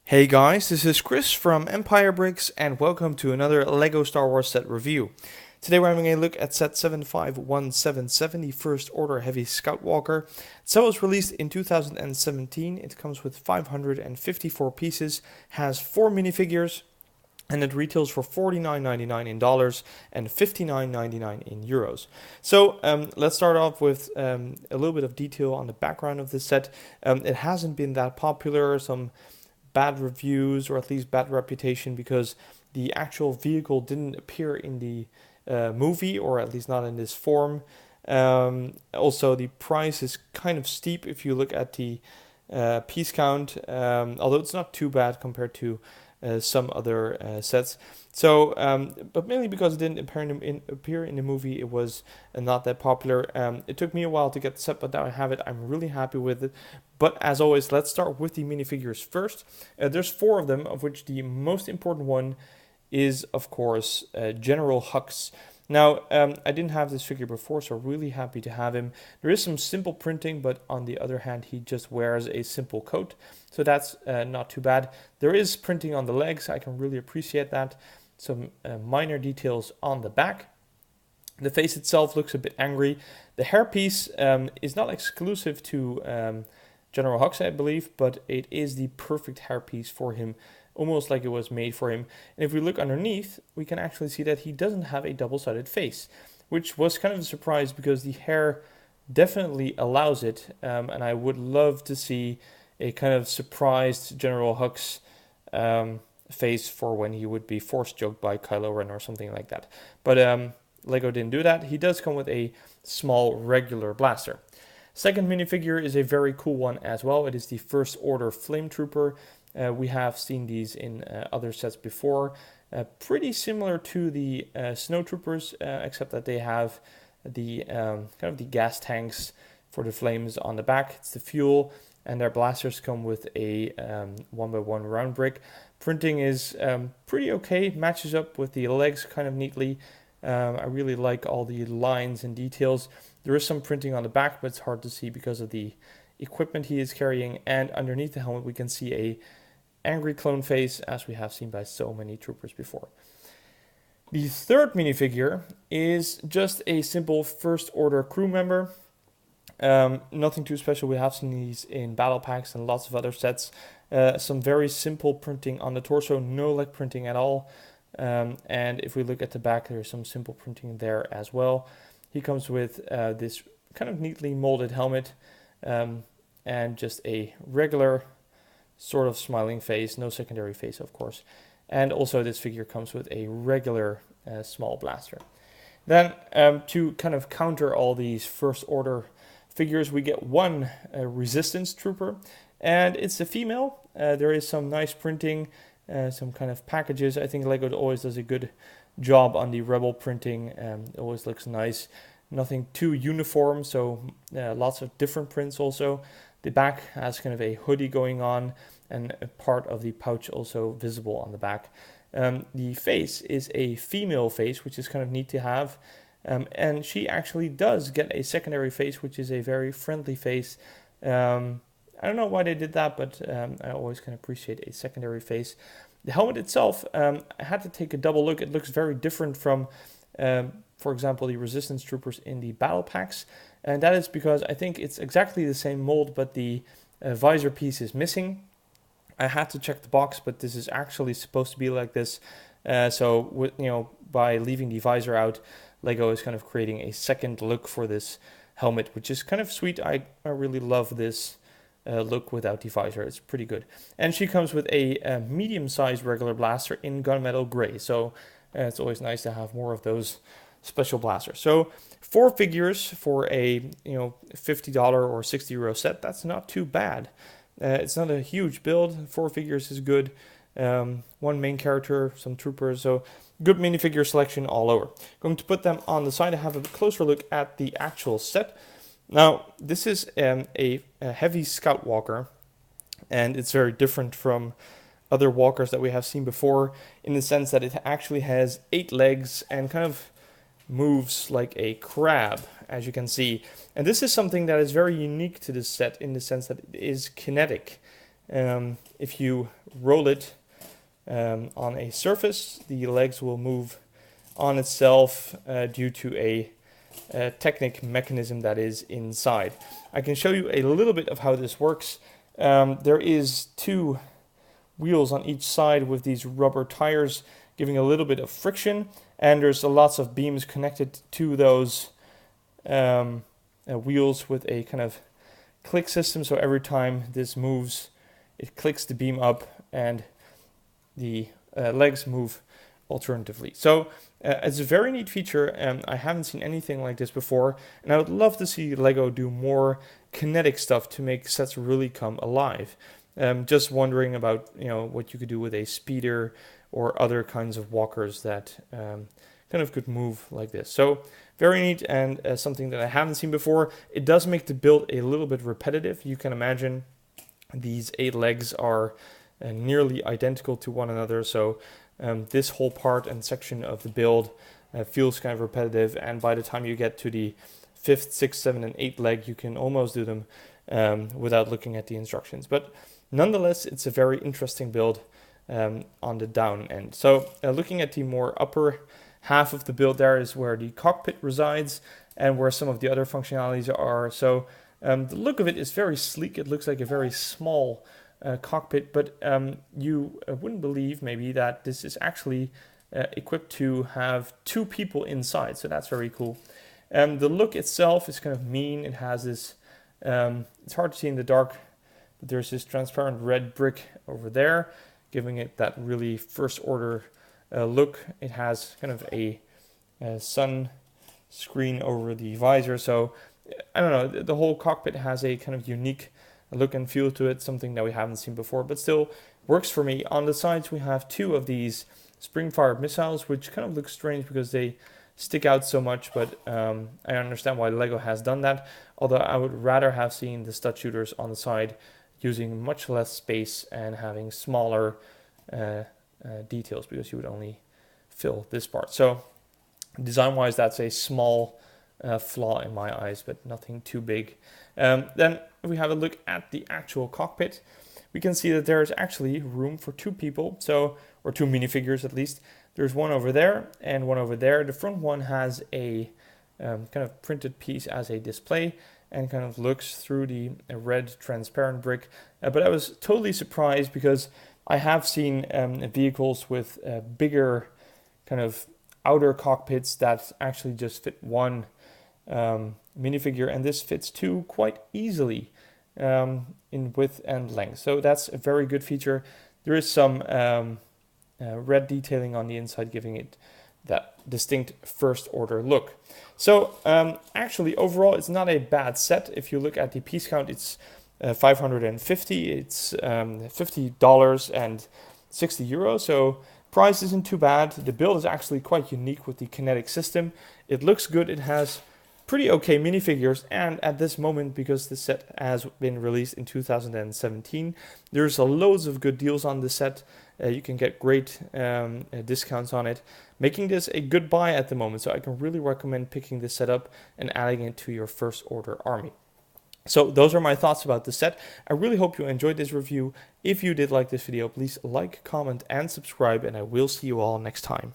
Hey guys, this is Chris from Empire Bricks and welcome to another LEGO Star Wars set review. Today we're having a look at set 75177, the First Order Heavy Scout Walker. The set was released in 2017, it comes with 554 pieces, has 4 minifigures, and it retails for $49.99 in dollars and $59.99 in euros. So let's start off with a little bit of detail on the background of this set. It hasn't been that popular, some bad reviews or at least bad reputation because the actual vehicle didn't appear in the movie, or at least not in this form. Also, the price is kind of steep if you look at the piece count, although it's not too bad compared to some other sets. So, but mainly because it didn't appear in the movie, it was not that popular. It took me a while to get the set, but now I have it. I'm really happy with it. But as always, let's start with the minifigures first. There's 4 of them, of which the most important one is, of course, General Hux. Now, I didn't have this figure before, so really happy to have him. There is some simple printing, but on the other hand, he just wears a simple coat, so that's not too bad. There is printing on the legs, I can really appreciate that. Some minor details on the back. The face itself looks a bit angry. The hairpiece is not exclusive to General Hux, I believe, but it is the perfect hairpiece for him, almost like it was made for him. And if we look underneath, we can actually see that he doesn't have a double-sided face, which was kind of a surprise because the hair definitely allows it, and I would love to see a kind of surprised General Hux face for when he would be force-choked by Kylo Ren or something like that. But Lego didn't do that. He does come with a small regular blaster. Second minifigure is a very cool one as well. It is the First Order Flame Trooper. We have seen these in other sets before. Pretty similar to the Snow Troopers, except that they have the kind of the gas tanks for the flames on the back. It's the fuel, and their blasters come with a 1x1 round brick. Printing is pretty okay, matches up with the legs kind of neatly. I really like all the lines and details. There is some printing on the back, but it's hard to see because of the equipment he is carrying. And underneath the helmet, we can see a angry clone face, as we have seen by so many troopers before. The third minifigure is just a simple First Order crew member. Nothing too special. We have seen these in battle packs and lots of other sets. Some very simple printing on the torso, no leg printing at all. And if we look at the back, there's some simple printing there as well. He comes with this kind of neatly molded helmet and just a regular sort of smiling face, no secondary face, of course. And also this figure comes with a regular small blaster. Then to kind of counter all these First Order figures, we get one Resistance Trooper, and it's a female. There is some nice printing, some kind of packages. I think Lego always does a good job on the Rebel printing. It always looks nice. Nothing too uniform, so lots of different prints also. The back has kind of a hoodie going on, and a part of the pouch also visible on the back. The face is a female face, which is kind of neat to have. And she actually does get a secondary face, which is a very friendly face. I don't know why they did that, but I always can appreciate a secondary face. The helmet itself, I had to take a double look. It looks very different from, for example, the Resistance Troopers in the battle packs. And that is because I think it's exactly the same mold, but the visor piece is missing. I had to check the box, but this is actually supposed to be like this. So, by leaving the visor out, Lego is kind of creating a second look for this helmet, which is kind of sweet. I really love this look without the visor. It's pretty good. And she comes with a medium-sized regular blaster in gunmetal gray. So it's always nice to have more of those special blasters. So 4 figures for a $50 or €60 set. That's not too bad. It's not a huge build. 4 figures is good. One main character, some troopers. So good minifigure selection all over. Going to put them on the side to have a closer look at the actual set. Now, this is a heavy scout walker, and it's very different from other walkers that we have seen before in the sense that it actually has 8 legs and kind of moves like a crab, as you can see. And this is something that is very unique to this set in the sense that it is kinetic. if you roll it on a surface, the legs will move on itself due to a Technic mechanism that is inside. I can show you a little bit of how this works. There is 2 wheels on each side with these rubber tires giving a little bit of friction, and there's lots of beams connected to those wheels with a kind of click system. So every time this moves, it clicks the beam up and the legs move alternatively. So it's a very neat feature. I haven't seen anything like this before, and I would love to see Lego do more kinetic stuff to make sets really come alive. Just wondering about what you could do with a speeder or other kinds of walkers that kind of could move like this. So very neat, and something that I haven't seen before. It does make the build a little bit repetitive. You can imagine these 8 legs are nearly identical to one another, so this whole part and section of the build feels kind of repetitive, and by the time you get to the 5th, 6th, 7th, and 8th leg, you can almost do them without looking at the instructions. But nonetheless, it's a very interesting build on the down end. So looking at the more upper half of the build, there is where the cockpit resides and where some of the other functionalities are. So the look of it is very sleek. It looks like a very small cockpit, but you wouldn't believe maybe that this is actually equipped to have 2 people inside, so that's very cool. The look itself is kind of mean. It has this, it's hard to see in the dark, but there's this transparent red brick over there, giving it that really first order look. It has kind of a sun screen over the visor, so I don't know, the whole cockpit has a kind of unique look and feel to it, something that we haven't seen before, but still works for me. On the sides we have 2 of these spring-fired missiles, which kind of look strange because they stick out so much, but I understand why Lego has done that, although I would rather have seen the stud shooters on the side using much less space and having smaller details, because you would only fill this part. So design-wise, that's a small flaw in my eyes, but nothing too big. Then if we have a look at the actual cockpit, we can see that there is actually room for 2 people, or 2 minifigures at least. There's one over there and one over there. The front one has a kind of printed piece as a display and kind of looks through the red transparent brick. But I was totally surprised because I have seen vehicles with bigger kind of outer cockpits that actually just fit one minifigure, and this fits 2 quite easily in width and length. So that's a very good feature. There is some red detailing on the inside, giving it that distinct first order look. So actually overall it's not a bad set. If you look at the piece count, it's 550, it's $50 and 60 euros, so price isn't too bad. The build is actually quite unique with the kinetic system. It looks good. It has pretty okay minifigures, and at this moment, because the set has been released in 2017, there's loads of good deals on this set. You can get great discounts on it, making this a good buy at the moment. So I can really recommend picking this set up and adding it to your first order army. So those are my thoughts about the set. I really hope you enjoyed this review. If you did like this video, please like, comment, and subscribe, and I will see you all next time.